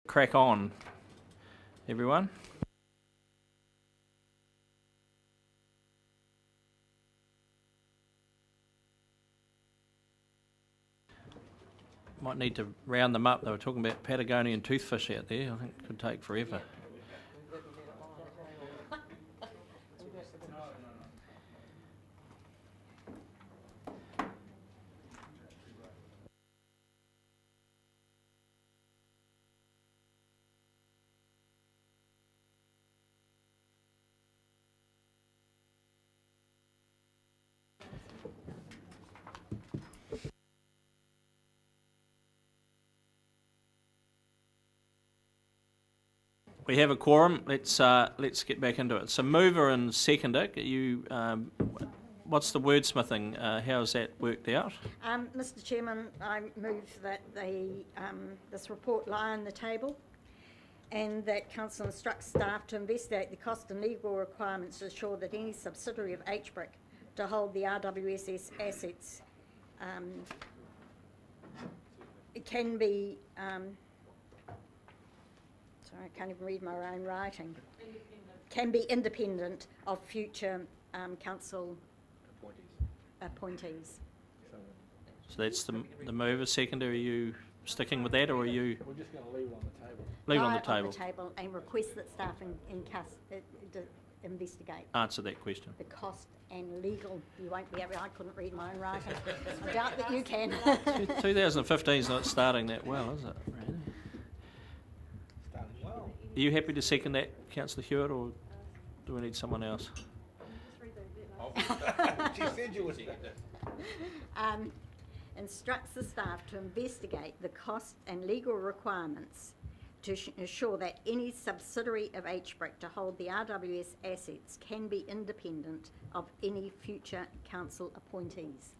Crack on, everyone. Might need to round them up. They were talking about Patagonian toothfish out there. I think it could take forever. We have a quorum. Let's get back into it. So, mover and seconder. You, what's the wordsmithing? How's that worked out? Mr. Chairman, I move that this report lie on the table, and that Council instructs staff to investigate the cost and legal requirements to ensure that any subsidiary of HBRC to hold the RWSS assets it can be. Sorry, I can't even read my own writing. Can be independent of future council appointees. So that's the mover. Seconder, are you sticking with that, or are you? We're just going to leave it on the table. Leave it on the On table. the table, and request that staff investigate Answer that question. the cost and legal. You won't be able. I couldn't read my own writing. I doubt that you can. 2015 is not starting that well, is it? Really? Starting well. Are you happy to second that, Councillor Hewitt, or do we need someone else? She said you would. Instructs the staff to investigate the cost and legal requirements to ensure that any subsidiary of HBRC to hold the RWS assets can be independent of any future council appointees.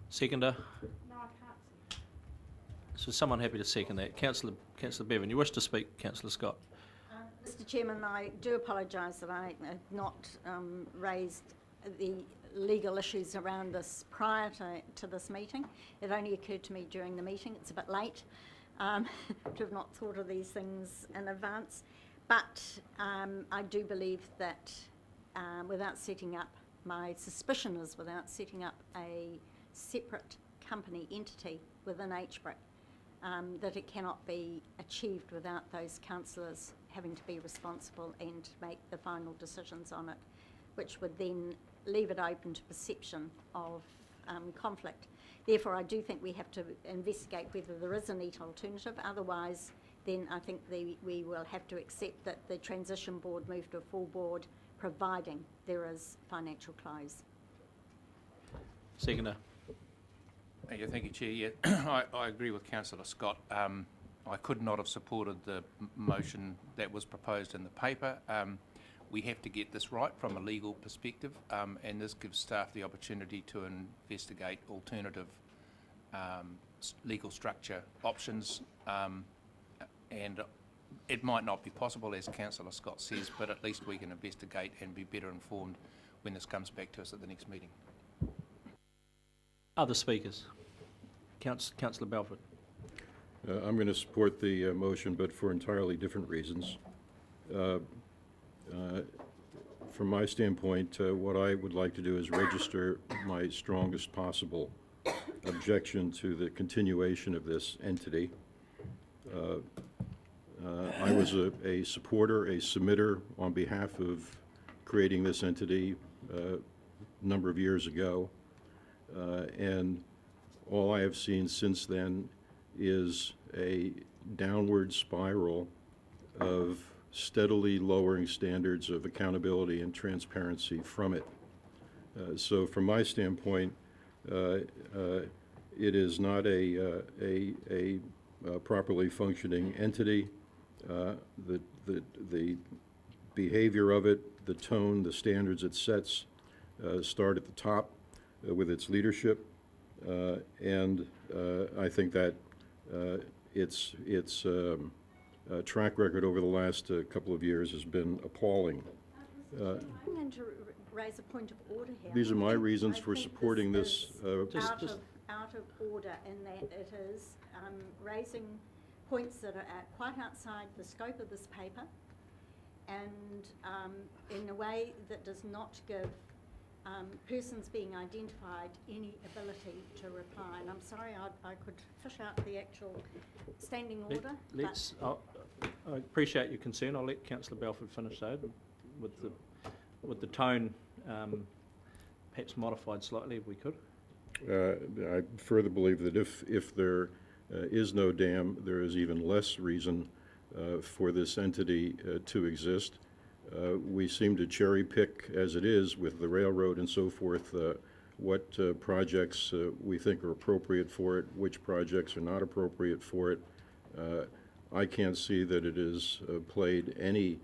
Seconder? No, I can't see. So someone happy to second that? Councillor Bevan, you wish to speak, Councillor Scott? Mr. Chairman, I do apologise that I have not raised the legal issues around this prior to this meeting. It only occurred to me during the meeting. It's a bit late to have not thought of these things in advance. But I do believe that without setting up, my suspicion is without setting up a separate company entity within HBRC, that it cannot be achieved without those councillors having to be responsible and make the final decisions on it, which would then leave it open to perception of conflict. Therefore, I do think we have to investigate whether there is a neat alternative. Otherwise, then I think we will have to accept that the transition board move to a full board, providing there is financial close. Seconder? Yeah, thank you, Chair. Yeah, I agree with Councillor Scott. I could not have supported the motion that was proposed in the paper. We have to get this right from a legal perspective, and this gives staff the opportunity to investigate alternative legal structure options. And it might not be possible, as Councillor Scott says, but at least we can investigate and be better informed when this comes back to us at the next meeting. Other speakers? Councillor Belford. I'm going to support the motion, but for entirely different reasons. From my standpoint, what I would like to do is register my strongest possible objection to the continuation of this entity. I was a supporter, a submitter on behalf of creating this entity a number of years ago, and all I have seen since then is a downward spiral of steadily lowering standards of accountability and transparency from it. So from my standpoint, it is not a properly functioning entity. The behavior of it, the tone, the standards it sets start at the top with its leadership, and I think that its track record over the last couple of years has been appalling. I'm going to raise a point of order here. These are my reasons for supporting this. Out of out of order in that it is raising points that are quite outside the scope of this paper, and in a way that does not give persons being identified any ability to reply. And I'm sorry, I could fish out the actual standing order. I appreciate your concern. I'll let Councillor Balfour finish though, with the tone perhaps modified slightly if we could. I further believe that if there is no dam, there is even less reason for this entity to exist. We seem to cherry pick, as it is with the railroad and so forth, what projects we think are appropriate for it, which projects are not appropriate for it. I can't see that it has played any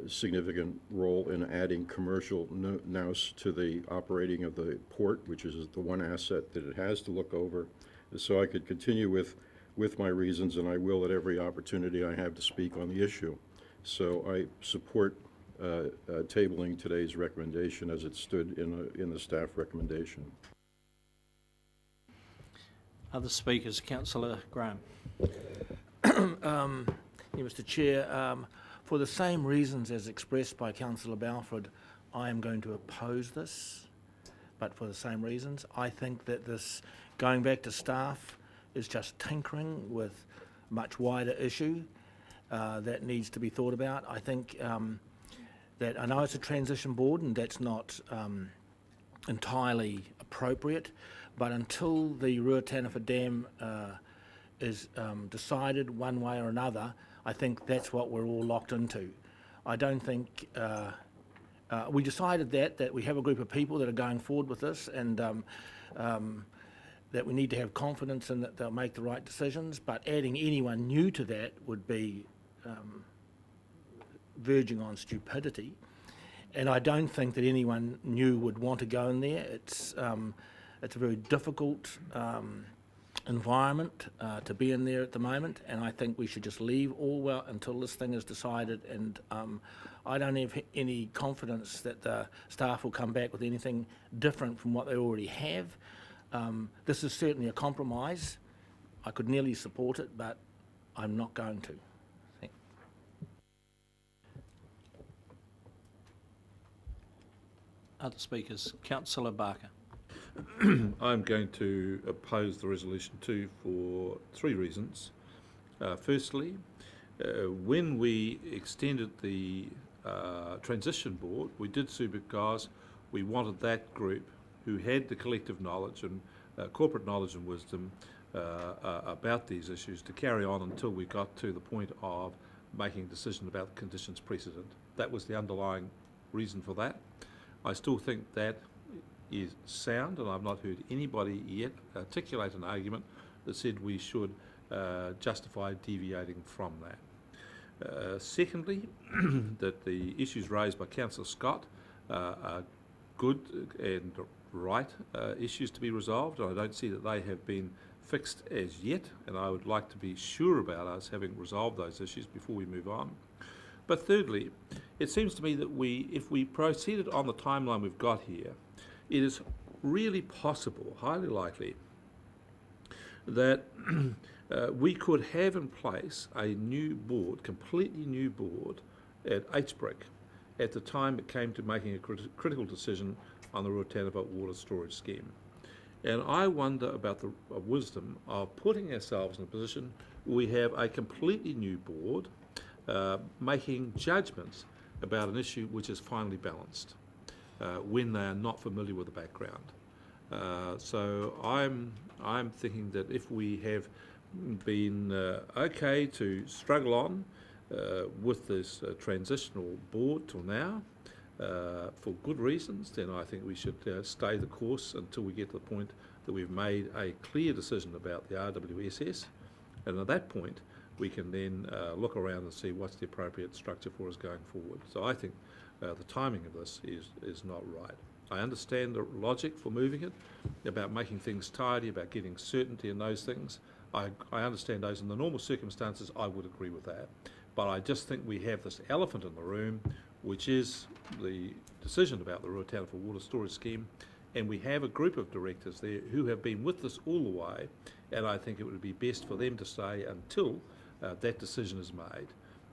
significant role in adding commercial nous to the operating of the port, which is the one asset that it has to look over. So I could continue with my reasons, and I will at every opportunity I have to speak on the issue. So I support tabling today's recommendation as it stood in the staff recommendation. Other speakers, Councillor Graham. Mr. Chair, for the same reasons as expressed by Councillor Balfour, I am going to oppose this, but for the same reasons. I think that this going back to staff is just tinkering with a much wider issue that needs to be thought about. I think that I know it's a transition board and that's not entirely appropriate, but until the Ruataniwha Dam is decided one way or another, I think that's what we're all locked into. I don't think we decided that we have a group of people that are going forward with this, and that we need to have confidence in that they'll make the right decisions, but adding anyone new to that would be verging on stupidity, and I don't think that anyone new would want to go in there. It's a very difficult environment to be in there at the moment, and I think we should just leave all well until this thing is decided, and I don't have any confidence that the staff will come back with anything different from what they already have. This is certainly a compromise. I could nearly support it, but I'm not going to. Other speakers, Councillor Barker. I'm going to oppose the resolution too for three reasons. Firstly, when we extended the transition board, we did so because we wanted that group who had the collective knowledge and corporate knowledge and wisdom about these issues to carry on until we got to the point of making a decision about conditions precedent. That was the underlying reason for that. I still think that is sound, and I've not heard anybody yet articulate an argument that said we should justify deviating from that. Secondly, that the issues raised by Councillor Scott are good and right issues to be resolved, and I don't see that they have been fixed as yet, and I would like to be sure about us having resolved those issues before we move on. But thirdly, it seems to me that if we proceeded on the timeline we've got here, it is really possible, highly likely, that we could have in place a new board, completely new board, at HBRC at the time it came to making a critical decision on the Ruataniwha water storage scheme. And I wonder about the wisdom of putting ourselves in a position where we have a completely new board making judgments about an issue which is finely balanced when they are not familiar with the background. So I'm thinking that if we have been okay to struggle on with this transitional board till now for good reasons, then I think we should stay the course until we get to the point that we've made a clear decision about the RWSS, and at that point we can then look around and see what's the appropriate structure for us going forward. So I think the timing of this is not right. I understand the logic for moving it, about making things tidy, about getting certainty in those things. I understand those in the normal circumstances. I would agree with that. But I just think we have this elephant in the room, which is the decision about the Ruataniwha water storage scheme, And we have a group of directors there who have been with us all the way, and I think it would be best for them to stay until that decision is made,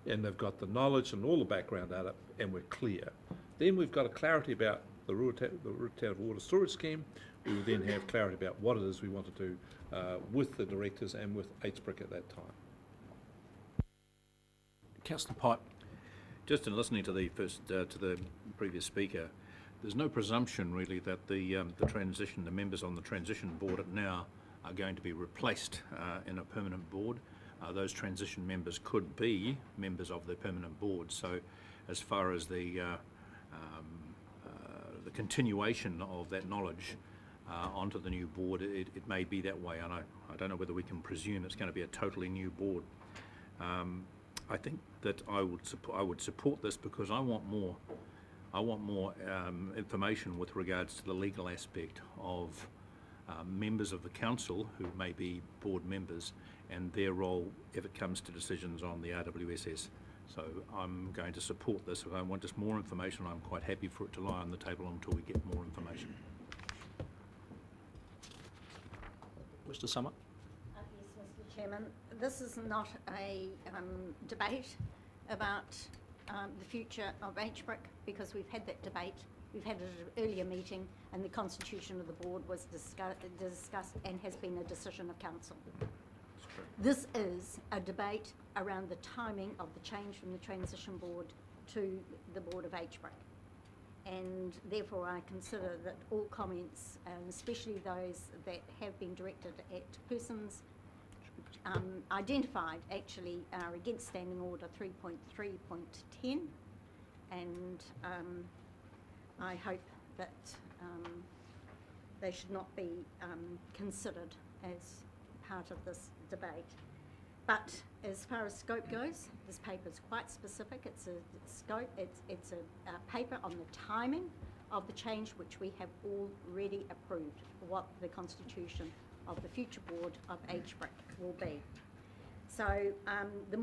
and they've got the knowledge and all the background out of it, and we're clear. Then we've got a clarity about the Ruatown Water Storage Scheme. We will then have clarity about what it is we want to do with the directors and with HBRC at that time. Councillor Pipe. Just in listening to the previous speaker, there's no presumption really that the members on the transition board now are going to be replaced in a permanent board. Those transition members could be members of the permanent board. So, as far as the continuation of that knowledge onto the new board, it may be that way, and I don't know whether we can presume it's going to be a totally new board. I think that I would support this because I want more information with regards to the legal aspect of members of the council who may be board members and their role if it comes to decisions on the RWSS. So I'm going to support this. If I want just more information, I'm quite happy for it to lie on the table until we get more information. Mr. Summer. Yes, Mr. Chairman. This is not a debate about the future of HBRC, because we've had that debate. We've had it at an earlier meeting, and the constitution of the board was discussed and has been a decision of council. This is a debate around the timing of the change from the transition board to the board of HBRC. And therefore I consider that all comments, especially those that have been directed at persons identified actually are against Standing Order 3.3.10, and I hope that they should not be considered as part of this debate. But as far as scope goes, this paper is quite specific. It's a scope. It's a paper on the timing of the change, which we have already approved, what the constitution of the future board of HBRC will be. So the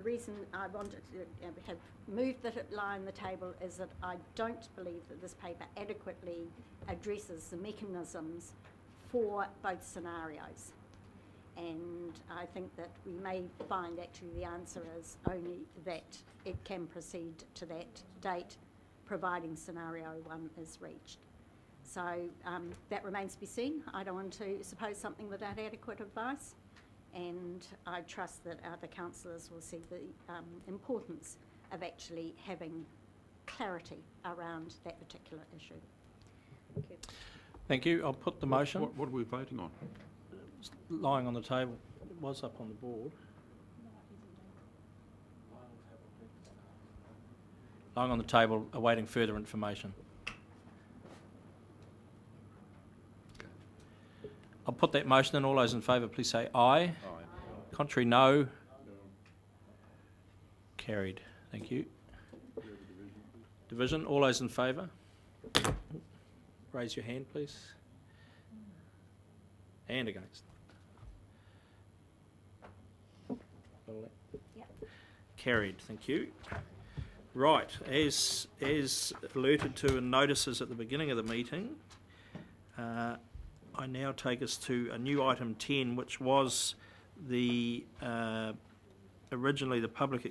reason I wanted to have moved that it lie on the table is that I don't believe that this paper adequately addresses the mechanisms for both scenarios. And I think that we may find actually the answer is only that it can proceed to that date, providing scenario 1 is reached. So that remains to be seen. I don't want to suppose something without adequate advice, and I trust that other councillors will see the importance of actually having clarity around that particular issue. Thank you. Thank you. I'll put the motion. What are we voting on? It's lying on the table. It was up on the board. Lying on the table, awaiting further information. I'll put that motion in. All those in favour, please say aye. Aye. Contrary, no. Carried. Thank you. Division. All those in favour? Raise your hand, please. And against. Yep. Carried. Thank you. Right. As alerted to in notices at the beginning of the meeting, I now take us to a new item 10, which was the originally the public